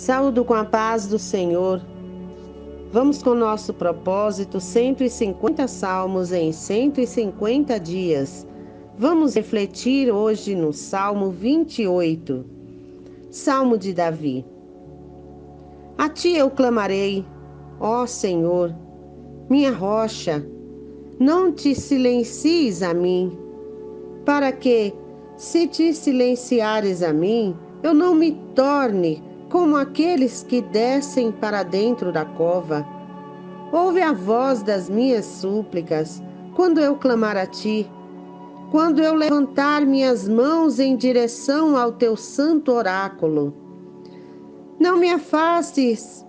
Saúdo com a paz do Senhor. Vamos com o nosso propósito, 150 salmos em 150 dias. Vamos refletir hoje no Salmo 28. Salmo de Davi. A ti eu clamarei, ó Senhor, minha rocha, não te silencies a mim, para que, se te silenciares a mim, eu não me torne como aqueles que descem para dentro da cova. Ouve a voz das minhas súplicas, quando eu clamar a ti, quando eu levantar minhas mãos em direção ao teu santo oráculo. Não me afastes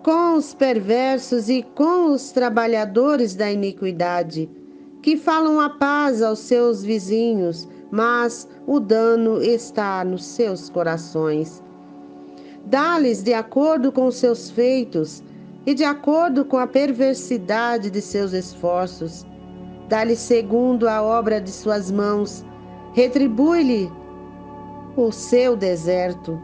com os perversos e com os trabalhadores da iniquidade, que falam a paz aos seus vizinhos, mas o dano está nos seus corações. Dá-lhes de acordo com os seus feitos e de acordo com a perversidade de seus esforços. Dá-lhes segundo a obra de suas mãos. Retribui-lhe o seu deserto.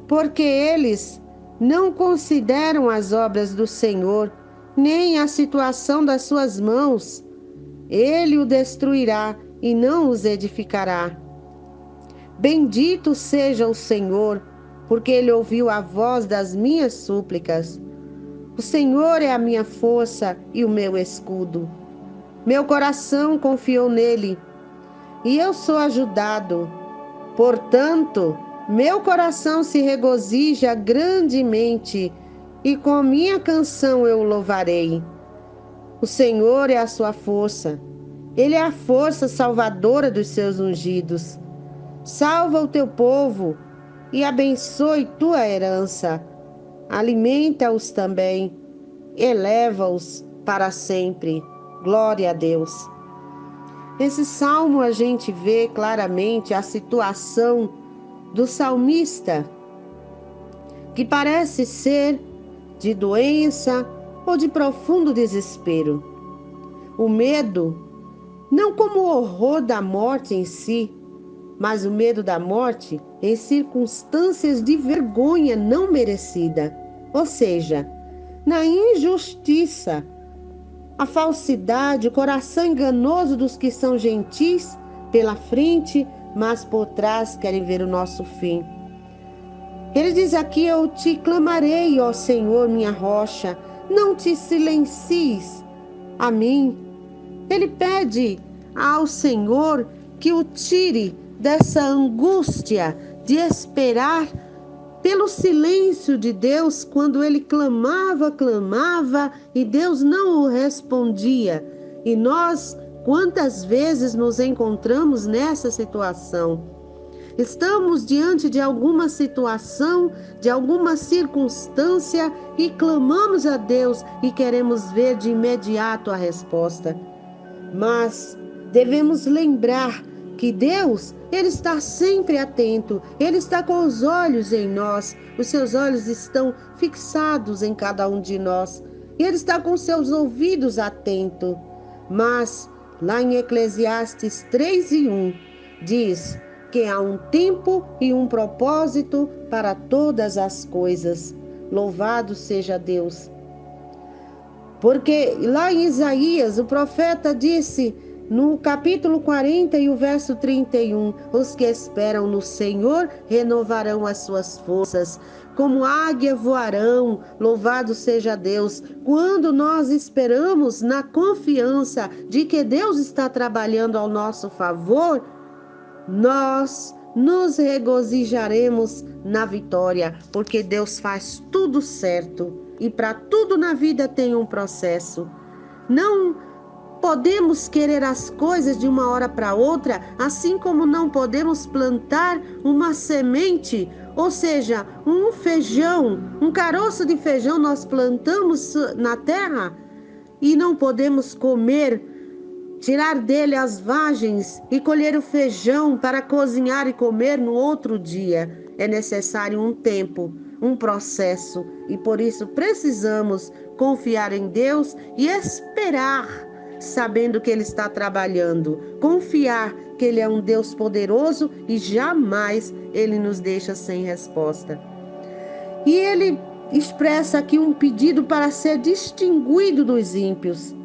Porque eles não consideram as obras do Senhor, nem a situação das suas mãos. Ele o destruirá e não os edificará. Bendito seja o Senhor, porque ele ouviu a voz das minhas súplicas. O Senhor é a minha força e o meu escudo. Meu coração confiou nele, e eu sou ajudado. Portanto, meu coração se regozija grandemente, e com minha canção eu o louvarei. O Senhor é a sua força. Ele é a força salvadora dos seus ungidos. Salva o teu povo e abençoe tua herança. Alimenta-os também, eleva-os para sempre. Glória a Deus. Nesse salmo a gente vê claramente a situação do salmista, que parece ser de doença ou de profundo desespero. O medo, não como o horror da morte em si, mas o medo da morte em circunstâncias de vergonha não merecida, ou seja, na injustiça, a falsidade, o coração enganoso dos que são gentis pela frente, mas por trás querem ver o nosso fim. Ele diz aqui: eu te clamarei, ó Senhor, minha rocha, não te silencies a mim. Ele pede ao Senhor que o tire dessa angústia de esperar pelo silêncio de Deus, quando ele clamava e Deus não o respondia. E nós, quantas vezes nos encontramos nessa situação? Estamos diante de alguma situação, de alguma circunstância e clamamos a Deus e queremos ver de imediato a resposta. Mas devemos lembrar que Deus, Ele está sempre atento, Ele está com os olhos em nós, os seus olhos estão fixados em cada um de nós, e Ele está com seus ouvidos atentos. Mas, lá em Eclesiastes 3:1, diz que há um tempo e um propósito para todas as coisas. Louvado seja Deus. Porque lá em Isaías, o profeta disse, no capítulo 40 e o verso 31, os que esperam no Senhor renovarão as suas forças, como águia voarão. Louvado seja Deus. Quando nós esperamos na confiança de que Deus está trabalhando ao nosso favor, nós nos regozijaremos na vitória, porque Deus faz tudo certo e para tudo na vida tem um processo. Não podemos querer as coisas de uma hora para outra, assim como não podemos plantar uma semente, ou seja, um feijão, um caroço de feijão nós plantamos na terra e não podemos comer, tirar dele as vagens e colher o feijão para cozinhar e comer no outro dia. É necessário um tempo, um processo, e por isso precisamos confiar em Deus e esperar, sabendo que Ele está trabalhando. Confiar que Ele é um Deus poderoso e jamais Ele nos deixa sem resposta. E ele expressa aqui um pedido para ser distinguido dos ímpios.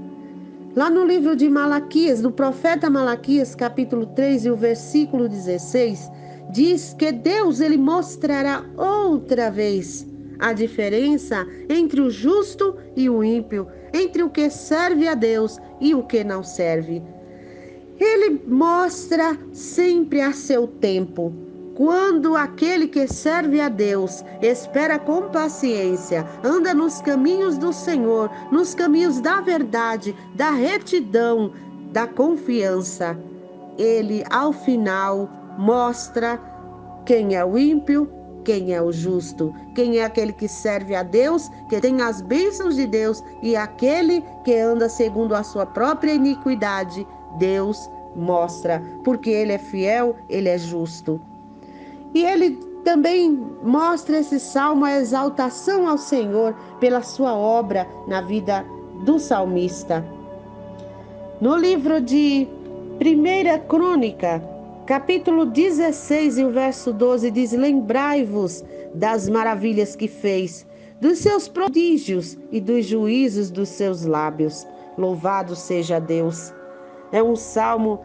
Lá no livro de Malaquias, do profeta Malaquias, capítulo 3 e o versículo 16, diz que Deus ele mostrará outra vez a diferença entre o justo e o ímpio, entre o que serve a Deus e o que não serve. Ele mostra sempre a seu tempo. Quando aquele que serve a Deus espera com paciência, anda nos caminhos do Senhor, nos caminhos da verdade, da retidão, da confiança, ele ao final mostra quem é o ímpio, quem é o justo, quem é aquele que serve a Deus, que tem as bênçãos de Deus, e aquele que anda segundo a sua própria iniquidade. Deus mostra, porque ele é fiel, ele é justo. E ele também mostra esse salmo a exaltação ao Senhor pela sua obra na vida do salmista. No livro de 1 Crônica, capítulo 16 e o verso 12 diz: lembrai-vos das maravilhas que fez, dos seus prodígios e dos juízos dos seus lábios. Louvado seja Deus. É um salmo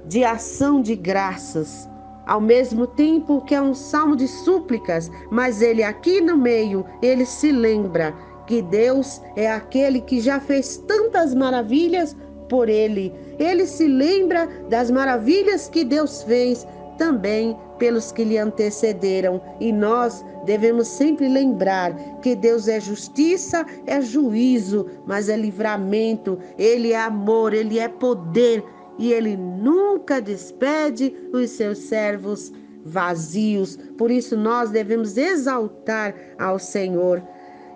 de ação de graças, ao mesmo tempo que é um salmo de súplicas, mas ele aqui no meio, ele se lembra que Deus é aquele que já fez tantas maravilhas por ele. Ele se lembra das maravilhas que Deus fez também pelos que lhe antecederam, e nós devemos sempre lembrar que Deus é justiça, é juízo, mas é livramento, ele é amor, ele é poder, e ele nunca despede os seus servos vazios. Por isso nós devemos exaltar ao Senhor.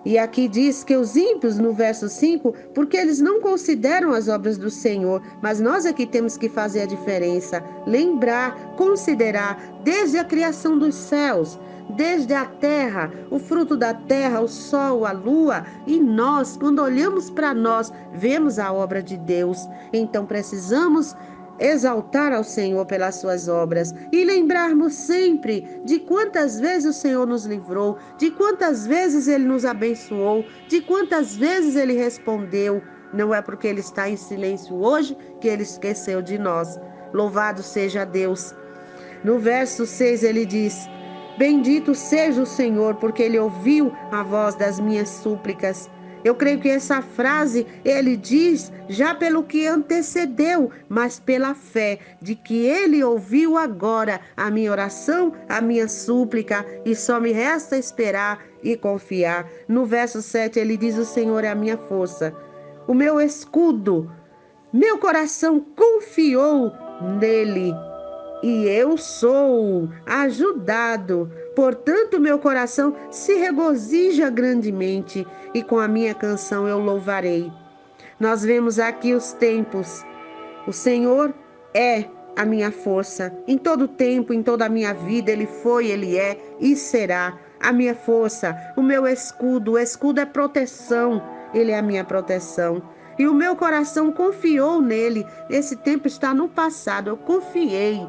E aqui diz que os ímpios, no verso 5, porque eles não consideram as obras do Senhor, mas nós é que temos que fazer a diferença, lembrar, considerar, desde a criação dos céus, desde a terra, o fruto da terra, o sol, a lua, e nós, quando olhamos para nós, vemos a obra de Deus. Então precisamos exaltar ao Senhor pelas suas obras e lembrarmos sempre de quantas vezes o Senhor nos livrou, de quantas vezes Ele nos abençoou, de quantas vezes Ele respondeu. Não é porque Ele está em silêncio hoje que Ele esqueceu de nós. Louvado seja Deus. No verso 6 ele diz: bendito seja o Senhor, porque Ele ouviu a voz das minhas súplicas. Eu creio que essa frase ele diz já pelo que antecedeu, mas pela fé de que ele ouviu agora a minha oração, a minha súplica, e só me resta esperar e confiar. No verso 7 ele diz: o Senhor é a minha força, o meu escudo, meu coração confiou nele e eu sou ajudado. Portanto, meu coração se regozija grandemente e com a minha canção eu louvarei. Nós vemos aqui os tempos. O Senhor é a minha força. Em todo tempo, em toda a minha vida, Ele foi, Ele é e será a minha força, o meu escudo. O escudo é proteção, Ele é a minha proteção. E o meu coração confiou nele. Esse tempo está no passado, eu confiei.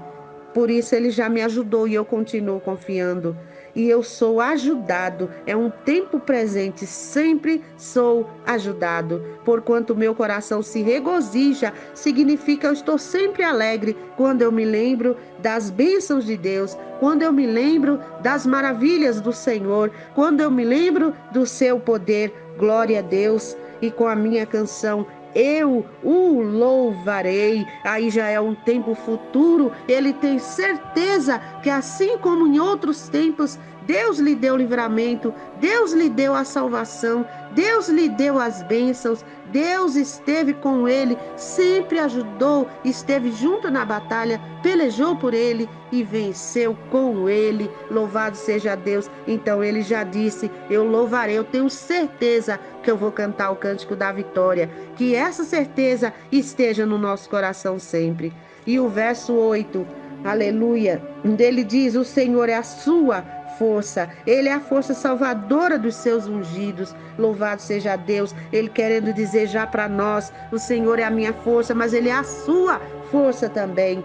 Por isso ele já me ajudou e eu continuo confiando. E eu sou ajudado. É um tempo presente, sempre sou ajudado. Porquanto meu coração se regozija, significa eu estou sempre alegre quando eu me lembro das bênçãos de Deus, quando eu me lembro das maravilhas do Senhor, quando eu me lembro do seu poder. Glória a Deus. E com a minha canção eu o louvarei. Aí já é um tempo futuro. Ele tem certeza que assim como em outros tempos, Deus lhe deu livramento, Deus lhe deu a salvação, Deus lhe deu as bênçãos, Deus esteve com ele, sempre ajudou, esteve junto na batalha, pelejou por ele e venceu com ele. Louvado seja Deus. Então ele já disse: eu louvarei, eu tenho certeza que eu vou cantar o cântico da vitória. Que essa certeza esteja no nosso coração sempre. E o verso 8, aleluia, ele diz: o Senhor é a sua força, Ele é a força salvadora dos seus ungidos. Louvado seja Deus. Ele querendo dizer já para nós: o Senhor é a minha força, mas Ele é a sua força também.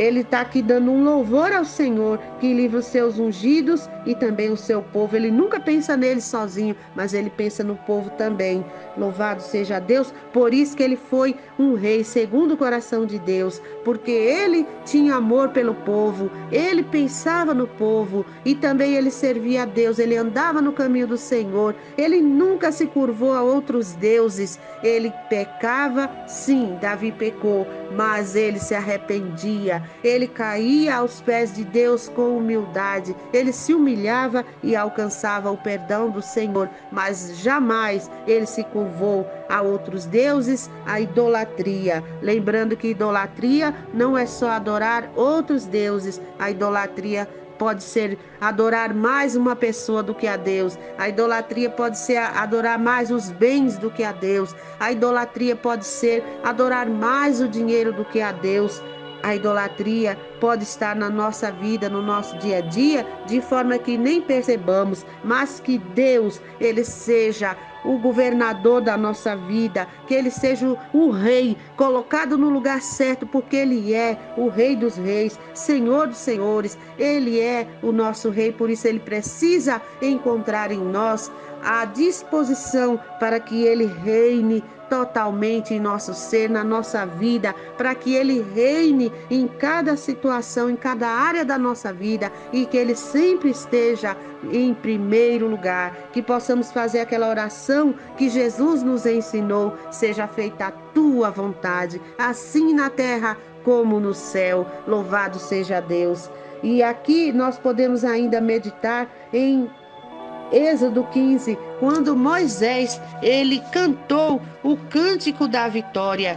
Ele está aqui dando um louvor ao Senhor, que livra os seus ungidos e também o seu povo. Ele nunca pensa nele sozinho, mas ele pensa no povo também. Louvado seja Deus, por isso que ele foi um rei segundo o coração de Deus, porque ele tinha amor pelo povo, ele pensava no povo e também ele servia a Deus, ele andava no caminho do Senhor, ele nunca se curvou a outros deuses. Ele pecava, sim, Davi pecou, mas ele se arrependia, ele caía aos pés de Deus com humildade, ele se humilhava e alcançava o perdão do Senhor, mas jamais ele se curvou a outros deuses, a idolatria. Lembrando que idolatria não é só adorar outros deuses, a idolatria pode ser adorar mais uma pessoa do que a Deus. A idolatria pode ser adorar mais os bens do que a Deus. A idolatria pode ser adorar mais o dinheiro do que a Deus. A idolatria pode estar na nossa vida, no nosso dia a dia, de forma que nem percebamos, mas que Deus, ele seja o governador da nossa vida, que ele seja o rei, colocado no lugar certo, porque ele é o rei dos reis, Senhor dos senhores, ele é o nosso rei, por isso ele precisa encontrar em nós a disposição para que ele reine totalmente em nosso ser, na nossa vida, para que ele reine em cada situação, em cada área da nossa vida e que ele sempre esteja em primeiro lugar, que possamos fazer aquela oração que Jesus nos ensinou: seja feita a tua vontade, assim na terra como no céu. Louvado seja Deus. E aqui nós podemos ainda meditar em Êxodo 15, quando Moisés, ele cantou o cântico da vitória.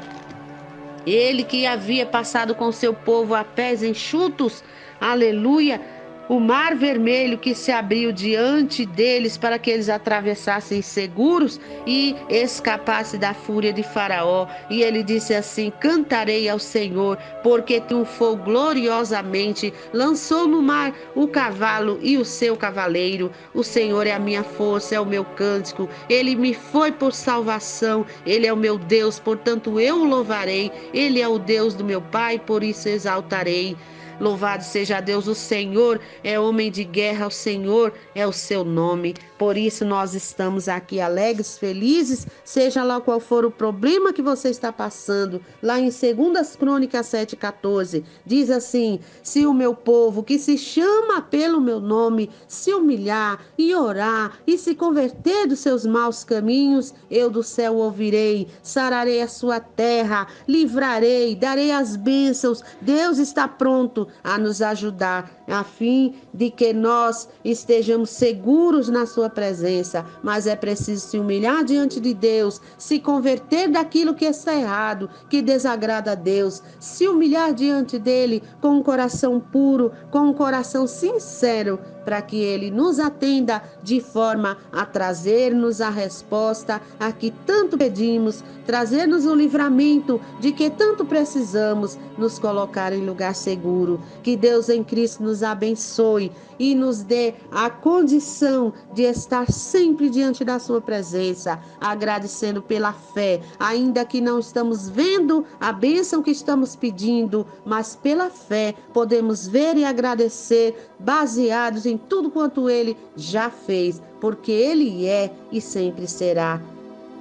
Ele que havia passado com seu povo a pés enxutos, aleluia, o mar vermelho que se abriu diante deles para que eles atravessassem seguros e escapassem da fúria de Faraó. E ele disse assim: cantarei ao Senhor, porque triunfou gloriosamente, lançou no mar o cavalo e o seu cavaleiro. O Senhor é a minha força, é o meu cântico, ele me foi por salvação, ele é o meu Deus, portanto eu o louvarei. Ele é o Deus do meu pai, por isso exaltarei. Louvado seja Deus, o Senhor é homem de guerra, o Senhor é o seu nome. Por isso nós estamos aqui alegres, felizes, seja lá qual for o problema que você está passando. Lá em 2 Crônicas 7,14, diz assim: se o meu povo, que se chama pelo meu nome, se humilhar e orar e se converter dos seus maus caminhos, eu do céu ouvirei, sararei a sua terra, livrarei, darei as bênçãos. Deus está pronto a nos ajudar, a fim de que nós estejamos seguros na sua presença. Mas é preciso se humilhar diante de Deus, se converter daquilo que está errado, que desagrada a Deus, se humilhar diante dele com um coração puro, com um coração sincero, para que ele nos atenda de forma a trazer-nos a resposta a que tanto pedimos, trazer-nos o livramento de que tanto precisamos, nos colocar em lugar seguro. Que Deus em Cristo nos abençoe e nos dê a condição de estar sempre diante da sua presença, agradecendo pela fé, ainda que não estamos vendo a bênção que estamos pedindo, mas pela fé podemos ver e agradecer, baseados em tudo quanto ele já fez, porque ele é e sempre será.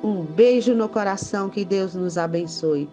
Um beijo no coração, que Deus nos abençoe.